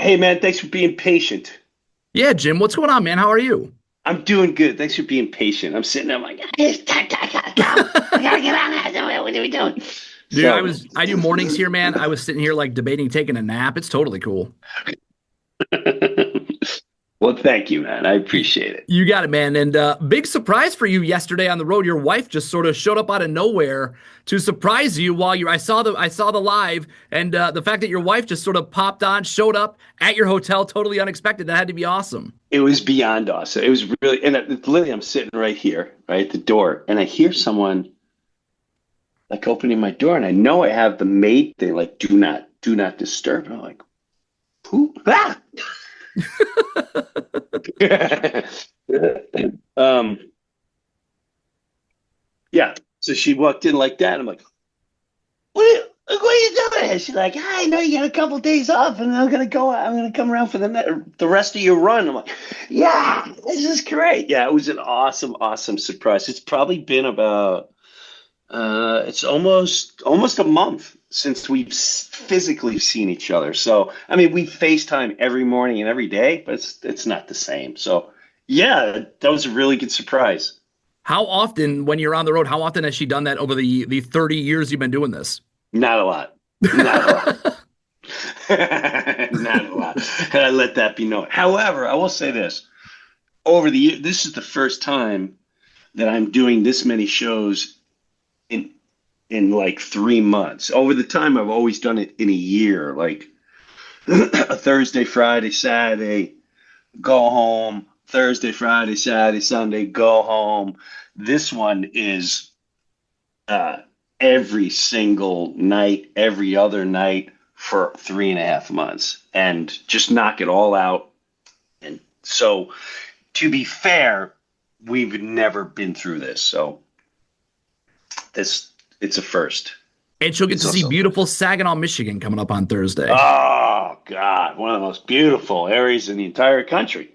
Hey man, thanks for being patient. Yeah, Jim, what's going on, man? How are you? I'm doing good. Thanks for being patient. I'm sitting there I'm like, "Hey, I gotta go. I gotta get on there. What are we doing?" Dude, So, I do mornings here, man. I was sitting here like debating taking a nap. It's totally cool. well, thank you, man. I appreciate it. You got it, man. And big surprise for you yesterday on the road. Your wife just sort of showed up out of nowhere to surprise you while you I saw the live, and the fact that your wife just sort of popped on, showed up at your hotel totally unexpected. That had to be awesome. It was beyond awesome. It was really, and literally, I'm sitting right here, right at the door, and I hear someone like opening my door, and I know I have the maid thing, like do not disturb. And I'm like, who? Ah! um, yeah. So she walked in like that. I'm like, what are you doing? She's like, I know you got a couple days off, and I'm gonna come around for the rest of your run. I'm like, yeah, this is great. Yeah, it was an awesome surprise. It's probably been about it's almost a month since we've physically seen each other. So I mean, we FaceTime every morning and every day, but it's not the same. So yeah, that was a really good surprise. How often, when you're on the road, how often has she done that over the 30 years you've been doing this? Not a lot. Not a lot. Not a lot. And I let that be known. However, I will say this. Over the year, this is the first time that I'm doing this many shows in like 3 months. Over the time, I've always done it in a year, like a Thursday, Friday, Saturday, go home. Thursday, Friday, Saturday, Sunday, go home. This one is uh, every single night, every other night for 3.5 months, and just knock it all out. And so, to be fair, we've never been through this, so this it's a first. And she'll get It's to see also a beautiful first. Saginaw, Michigan coming up on Thursday. Oh God, one of the most beautiful areas in the entire country.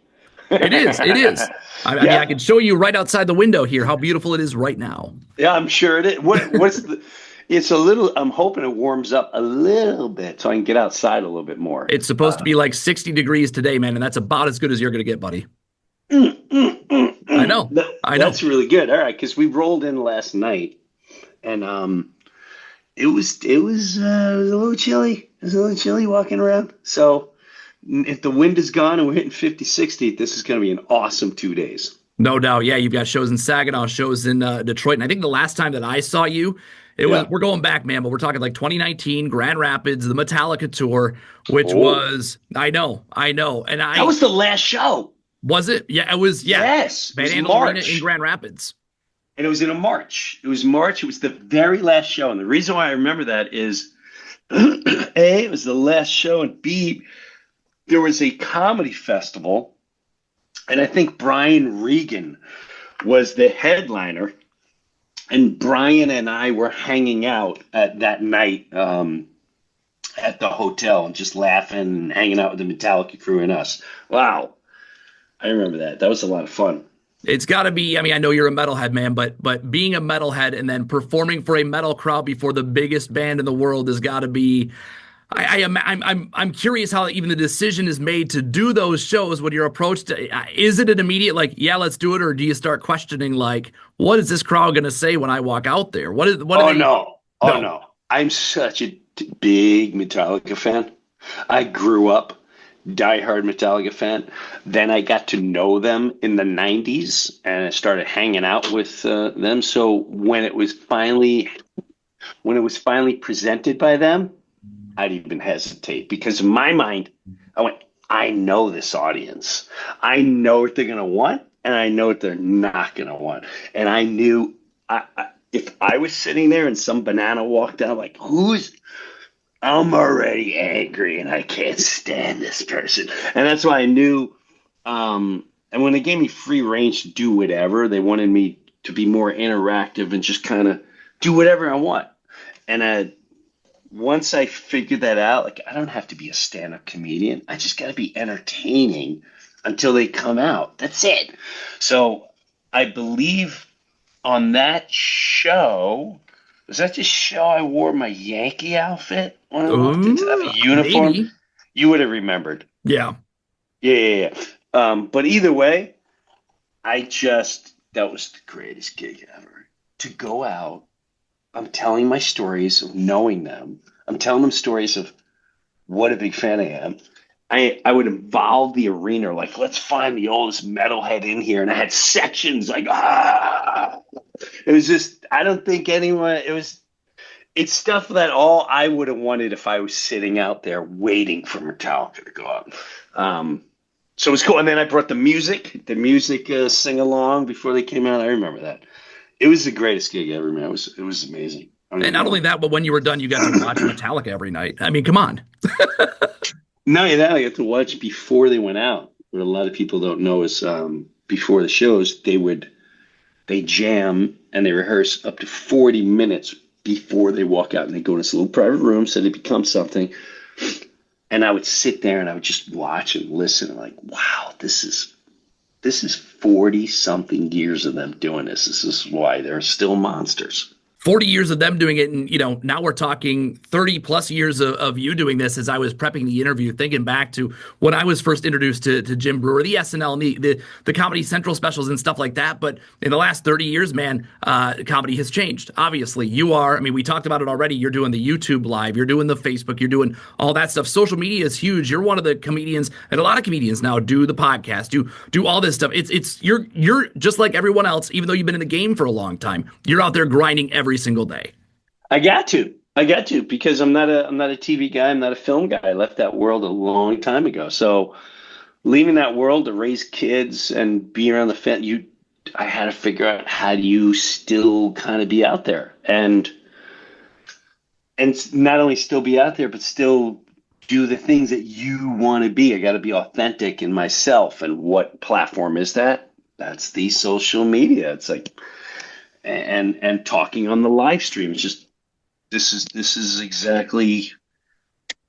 It is. It is. I mean, I Yeah, can show you right outside the window here how beautiful it is right now. yeah, I'm sure it is. What's the? It's a little. I'm hoping it warms up a little bit so I can get outside a little bit more. It's supposed to be like 60 degrees today, man, and that's about as good as you're going to get, buddy. I know. I know. That's really good. All right, because we rolled in last night, and it was a little chilly. It was a little chilly walking around. So if the wind is gone and we're hitting 50, 60, this is going to be an awesome 2 days. No doubt. Yeah, you've got shows in Saginaw, shows in Detroit. And I think the last time that I saw you, it was, Yeah. we're going back, man, but we're talking like 2019, Grand Rapids, the Metallica tour, which Oh, was, I know. And that I, was the last show. was it? Yeah, it was, yeah. Yes, it Van was Andel Arena in March. Grand Rapids. And it was in a March. It was March. It was the very last show. And the reason why I remember that is A, it was the last show, and B, there was a comedy festival, and I think Brian Regan was the headliner. And Brian and I were hanging out at that night at the hotel and just laughing and hanging out with the Metallica crew and us. Wow. I remember that. That was a lot of fun. It's got to be. I mean, I know you're a metalhead, man, but being a metalhead and then performing for a metal crowd before the biggest band in the world has got to be. I am. I'm curious how even the decision is made to do those shows. When you're approached, is it an immediate like, yeah, let's do it, or do you start questioning like, what is this crowd going to say when I walk out there? What are Oh, they? no. Oh, No. no. I'm such a big Metallica fan. I grew up diehard Metallica fan. Then I got to know them in the 90s and I started hanging out with them. So when it was finally presented by them, I'd even hesitate because in my mind, I went, I know this audience. I know what they're going to want and I know what they're not going to want. And I knew if I was sitting there and some banana walked out, like, I'm already angry and I can't stand this person. And that's why I knew. And when they gave me free range to do whatever, they wanted me to be more interactive and just kind of do whatever I want. And once I figured that out, like I don't have to be a stand-up comedian. I just got to be entertaining until they come out. That's it. So I believe on that show, was that the show I wore my Yankee outfit when I walked into that Ooh, uniform? maybe. You would have remembered. Yeah. Yeah. But either way, that was the greatest gig ever. To go out, I'm telling my stories of knowing them. I'm telling them stories of what a big fan I am. I would involve the arena, like, let's find the oldest metalhead in here. And I had sections like, ah. It was just, I don't think anyone, it's stuff that all I would have wanted if I was sitting out there waiting for Metallica to go out. So it was cool. And then I brought the music sing along before they came out. I remember that. It was the greatest gig ever, man. It was amazing. I don't And even not know. only that, but when you were done, you got to watch Metallica every night. I mean, come on. Not only that, I got to watch before they went out. What a lot of people don't know is before the shows, they jam and they rehearse up to 40 minutes before they walk out, and they go in this little private room so they become something. And I would sit there and I would just watch and listen. And like, wow, this is 40 something years of them doing this. This is why they're still monsters. 40 years of them doing it. And, now we're talking 30 plus years of you doing this. As I was prepping the interview, thinking back to when I was first introduced to Jim Breuer, the SNL and the Comedy Central specials and stuff like that. But in the last 30 years, man, comedy has changed. Obviously, we talked about it already. You're doing the YouTube live, you're doing the Facebook, you're doing all that stuff. Social media is huge. You're one of the comedians, and a lot of comedians now do the podcast, do all this stuff. You're just like everyone else, even though you've been in the game for a long time. You're out there grinding every single day. I got to because I'm not a TV guy. I'm not a film guy. I left that world a long time ago. So leaving that world to raise kids and be around the family, I had to figure out how do you still kind of be out there and not only still be out there, but still do the things that you want to be. I got to be authentic in myself. And what platform is that? That's the social media. It's like, and talking on the live stream. It's just, this is exactly,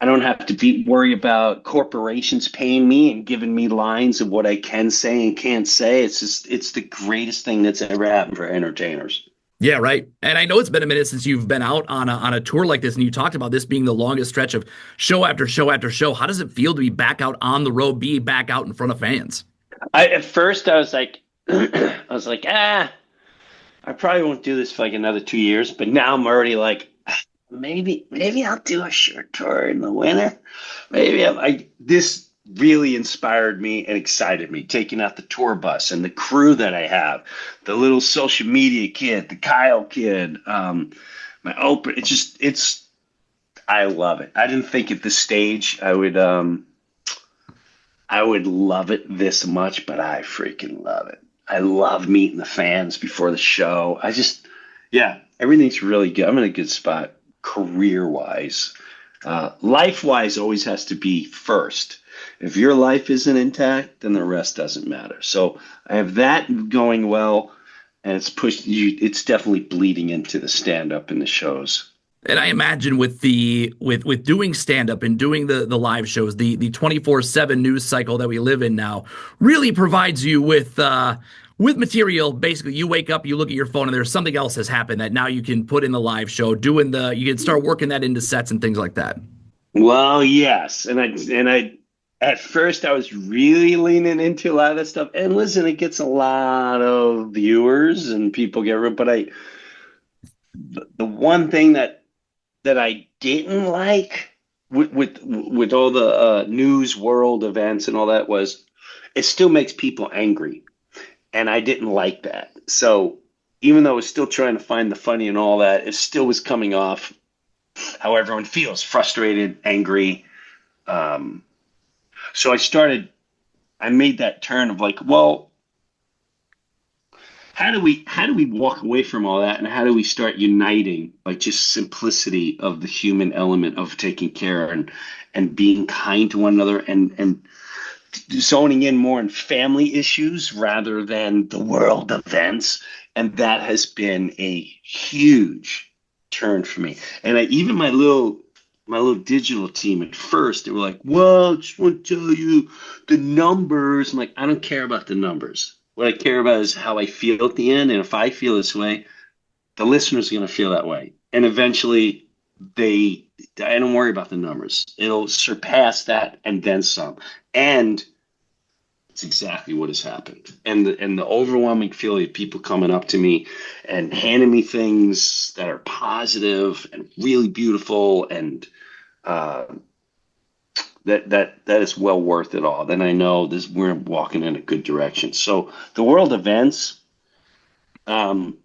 I don't have to worry about corporations paying me and giving me lines of what I can say and can't say. It's the greatest thing that's ever happened for entertainers. Yeah, right. And I know it's been a minute since you've been out on a tour like this, and you talked about this being the longest stretch of show after show after show. How does it feel to be back out on the road, be back out in front of fans? At first I was like, I probably won't do this for like another 2 years, but now I'm already like, maybe I'll do a short tour in the winter. This really inspired me and excited me, taking out the tour bus and the crew that I have, the little social media kid, the Kyle kid, my open. I love it. I didn't think at this stage I would love it this much, but I freaking love it. I love meeting the fans before the show. Yeah, everything's really good. I'm in a good spot career wise. Life wise always has to be first. If your life isn't intact, then the rest doesn't matter. So I have that going well, and it's definitely bleeding into the stand up and the shows. And I imagine with doing stand up and doing the live shows, the 24/7 news cycle that we live in now really provides you with material. Basically, you wake up, you look at your phone, and there's something else has happened that now you can put in the live show, you can start working that into sets and things like that. Well, yes, and I at first I was really leaning into a lot of that stuff. And listen, it gets a lot of viewers and people but the one thing that I didn't like with all the news world events and all that was it still makes people angry, and I didn't like that. So even though I was still trying to find the funny and all that, it still was coming off how everyone feels: frustrated, angry. So I made that turn of like, well, how do we walk away from all that, and how do we start uniting, like, just simplicity of the human element of taking care and being kind to one another, and zoning in more on family issues rather than the world events. And that has been a huge turn for me. And even my little digital team at first, they were like, well, I just want to tell you the numbers. I'm like, I don't care about the numbers. What I care about is how I feel at the end. And if I feel this way, the listener's going to feel that way. And eventually they I don't worry about the numbers. It'll surpass that and then some. And it's exactly what has happened. And the overwhelming feeling of people coming up to me and handing me things that are positive and really beautiful, and uh, that is well worth it all. Then I know this we're walking in a good direction. So the world events, um,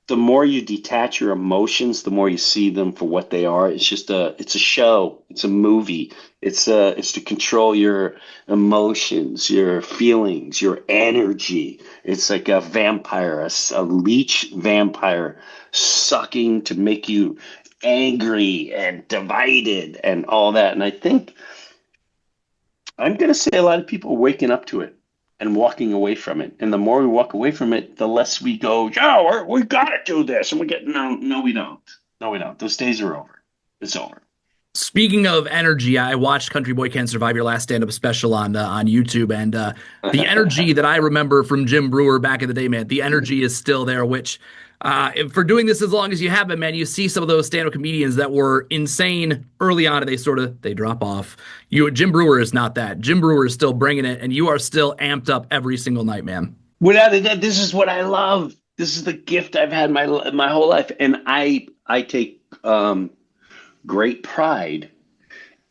the more you detach your emotions, the more you see them for what they are. It's a show. It's a movie. It's to control your emotions, your feelings, your energy. It's like a vampire, a leech vampire sucking to make you angry and divided and all that. And I think I'm going to say a lot of people are waking up to it and walking away from it. And the more we walk away from it, the less we go, yeah, we got to do this. And we get, no, we don't. No, we don't. Those days are over. It's over. Speaking of energy, I watched Country Boy Can't Survive, your last stand-up special on YouTube, and the energy that I remember from Jim Breuer back in the day, man, the energy is still there. Which, for doing this as long as you have been, man, you see some of those stand-up comedians that were insane early on, and they drop off. Jim Breuer is not that. Jim Breuer is still bringing it, and you are still amped up every single night, man. Without a doubt, this is what I love. This is the gift I've had my whole life, and I take great pride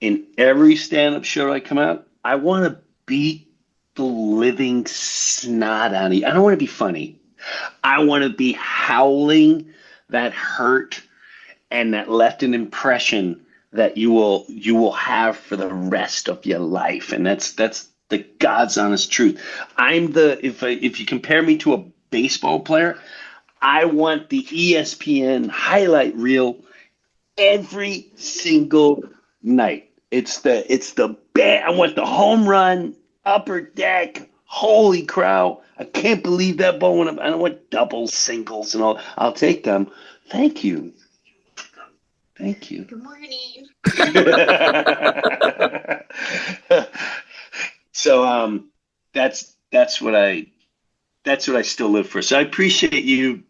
in every stand-up show I come out. I want to beat the living snot out of you. I don't want to be funny. I want to be howling that hurt and that left an impression that you will have for the rest of your life. And that's the God's honest truth. If you compare me to a baseball player, I want the ESPN highlight reel every single night. It's the bad. I want the home run, upper deck. Holy crow! I can't believe that ball went up. I don't want doubles, singles, and all. I'll take them. Thank you. Thank you. Good morning. So that's what I still live for. So I appreciate you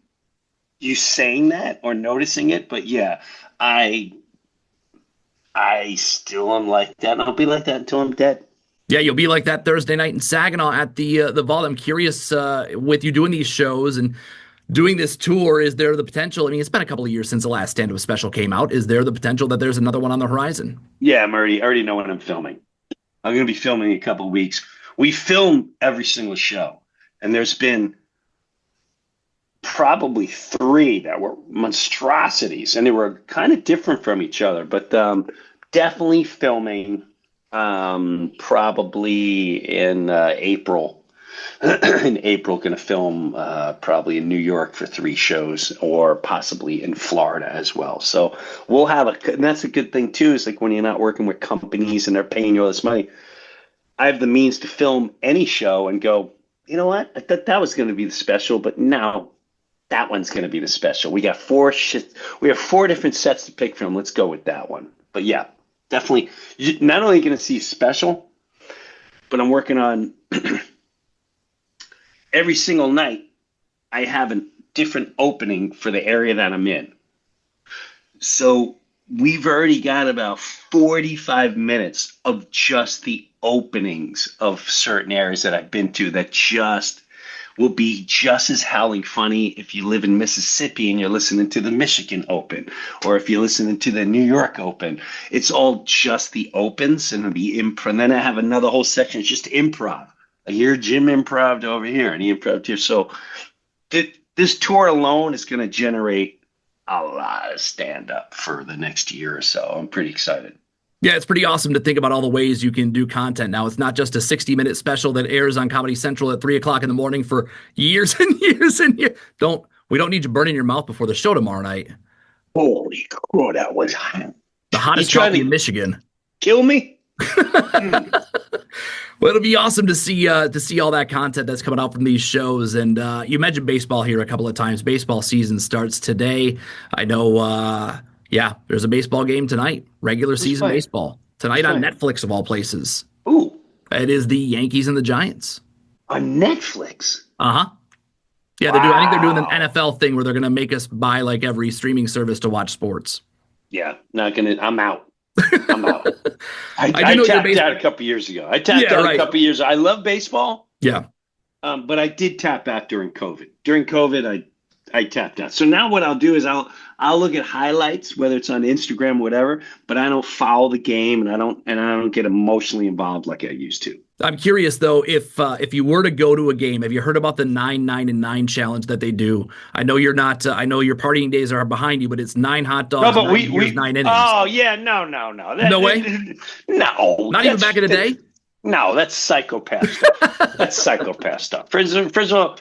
saying that or noticing it. But yeah, I still am like that, and I'll be like that until I'm dead. Yeah, you'll be like that Thursday night in Saginaw at the Vault. I'm curious, with you doing these shows and doing this tour, is there the potential? I mean, it's been a couple of years since the last stand-up special came out. Is there the potential that there's another one on the horizon? Yeah, I already know when I'm filming. I'm going to be filming in a couple of weeks. We film every single show, and there's been probably three that were monstrosities, and they were kind of different from each other, but definitely filming probably in April. In April, going to film probably in New York for three shows, or possibly in Florida as well. So we'll have and that's a good thing too, is like when you're not working with companies and they're paying you all this money, I have the means to film any show and go, you know what? I thought that was going to be the special, but now that one's going to be the special. We have four different sets to pick from. Let's go with that one. But yeah, definitely. Not only going to see special, but I'm working on every single night. I have a different opening for the area that I'm in. So we've already got about 45 minutes of just the openings of certain areas that I've been to that just will be just as howling funny if you live in Mississippi and you're listening to the Michigan Open, or if you're listening to the New York Open. It's all just the opens and the improv. And then I have another whole section just improv. I hear Jim improv over here and he improved here. So this tour alone is going to generate a lot of stand-up for the next year or so. I'm pretty excited. Yeah, it's pretty awesome to think about all the ways you can do content now. It's not just a 60-minute special that airs on Comedy Central at 3 o'clock in the morning for years and years and years. We don't need you burning your mouth before the show tomorrow night. Holy crow, that was hot. The hottest coffee in Michigan. Kill me? Well, it'll be awesome to see all that content that's coming out from these shows. And you mentioned baseball here a couple of times. Baseball season starts today. I know. Yeah, there's a baseball game tonight. Regular season baseball tonight on Netflix of all places. Ooh, it is the Yankees and the Giants on Netflix. Uh-huh. Yeah, wow. I think they're doing an NFL thing where they're going to make us buy like every streaming service to watch sports. Yeah, not gonna. I'm out. I'm out. I do I know you're tapped based. out a couple years ago. I tapped Yeah, out a right. couple years. I love baseball, Yeah. but I did tap out during COVID. During COVID, I tapped out. So now what I'll do is I'll look at highlights, whether it's on Instagram, whatever. But I don't follow the game, and I don't get emotionally involved like I used to. I'm curious though, if you were to go to a game, have you heard about the 9, 9, and 9 challenge that they do? I know you're not. I know your partying days are behind you, but it's 9 hot dogs, No, but 9 beers, we 9 innings. oh yeah, no. No way. No, Not even back in the day. no, that's psychopath stuff. That's psychopath stuff. First of all,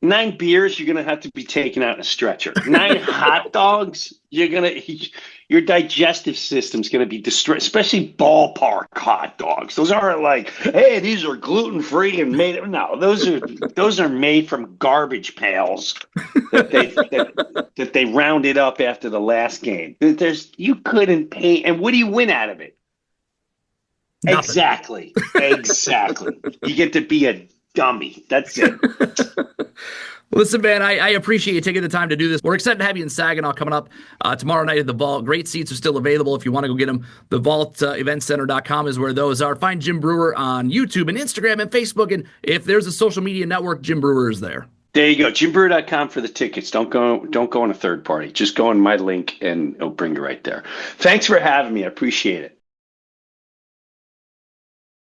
9 beers, you're gonna have to be taken out in a stretcher. 9 hot dogs, your digestive system's gonna be destroyed, especially ballpark hot dogs. Those aren't like, hey, these are gluten free and made. No, those are made from garbage pails that they rounded up after the last game. You couldn't pay, and what do you win out of it? Nothing. Exactly. You get to be a dummy. That's it. Listen, man, I appreciate you taking the time to do this. We're excited to have you in Saginaw coming up tomorrow night at the Vault. Great seats are still available if you want to go get them. The Vault eventcenter.com is where those are. Find Jim Breuer on YouTube and Instagram and Facebook. And if there's a social media network, Jim Breuer is there. There you go. JimBrewer.com for the tickets. Don't go on a third party. Just go on my link and it'll bring you right there. Thanks for having me. I appreciate it.